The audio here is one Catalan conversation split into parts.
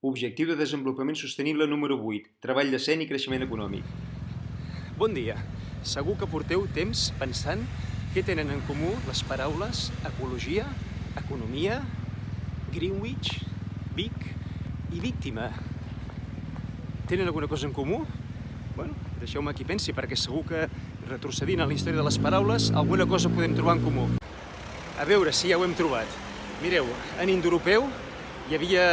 Objectiu de desenvolupament sostenible número 8. Treball decent i creixement econòmic. Bon dia. Segur que porteu temps pensant què tenen en comú les paraules ecologia, economia, Greenwich, Vic i víctima. Tenen alguna cosa en comú? Bueno, deixeu-me que hi pensi, perquè segur que retrocedint a la història de les paraules alguna cosa podem trobar en comú. A veure si ja ho hem trobat. Mireu, en indoeuropeu hi havia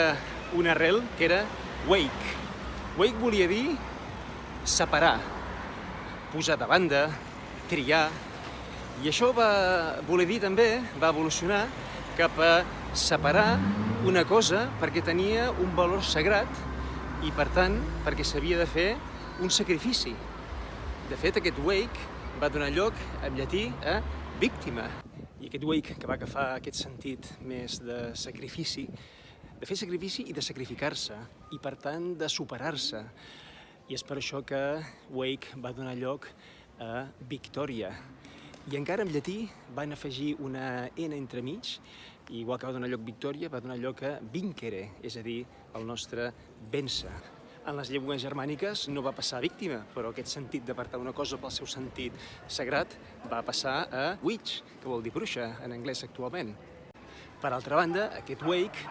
una arrel que era wake. Wake volia dir separar, posar de banda, triar, i això va voler dir també, va evolucionar cap a separar una cosa perquè tenia un valor sagrat i, per tant, perquè s'havia de fer un sacrifici. De fet, aquest wake va donar lloc, en llatí, a víctima. I aquest wake, que va agafar aquest sentit més de sacrifici, de fer sacrifici i de sacrificar-se, i per tant de superar-se. I és per això que wake va donar lloc a victòria. I encara en llatí van afegir una N entremig, i igual que va donar lloc victòria, va donar lloc a vincere, és a dir, el nostre vèncer. En les llengües germàniques no va passar a víctima, però aquest sentit d'apartar una cosa pel seu sentit sagrat va passar a witch, que vol dir bruixa en anglès actualment. Per altra banda, aquest wake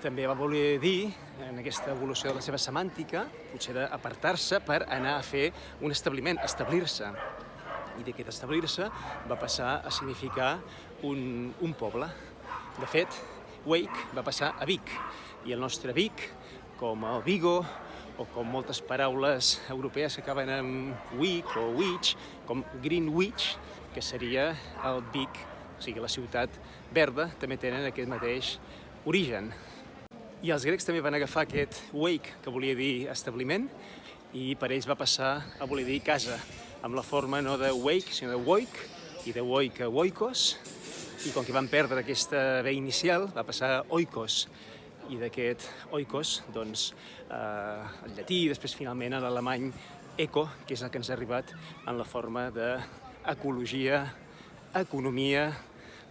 també va voler dir, en aquesta evolució de la seva semàntica, potser d'apartar-se per anar a fer un establiment, establir-se. I d'aquest establir-se va passar a significar un poble. De fet, wake va passar a Vic, i el nostre Vic, com el Vigo, o com moltes paraules europees que acaben amb wick o witch, com Greenwich, que seria el Vic, o sigui, la ciutat verda, també tenen aquest mateix origen. I els grecs també van agafar aquest wake, que volia dir establiment, i per ells va passar a voler dir casa, amb la forma no de wake, sinó de woik, i de woik a woikos, i com que van perdre aquesta B inicial, va passar a oikos. I d'aquest oikos, doncs, el llatí i després finalment a l'alemany eco, que és el que ens ha arribat en la forma d'ecologia, economia,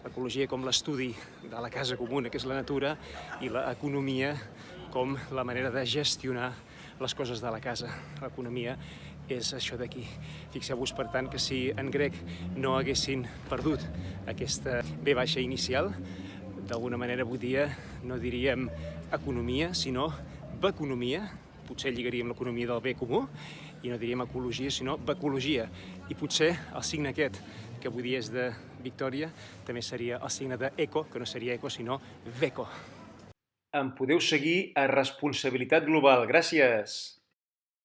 l'ecologia com l'estudi de la casa comuna, que és la natura, i l'economia com la manera de gestionar les coses de la casa. L'economia és això d'aquí. Fixeu-vos, per tant, que si en grec no haguessin perdut aquesta B baixa inicial, d'alguna manera avui dia no diríem economia, sinó beconomia. Potser lligaríem l'economia del bé comú i no diríem ecologia, sinó becologia. I potser el signe aquest, que avui dia és de victòria, també seria el signe d'eco, que no seria eco, sinó veco. Em podeu seguir a Responsabilitat Global. Gràcies!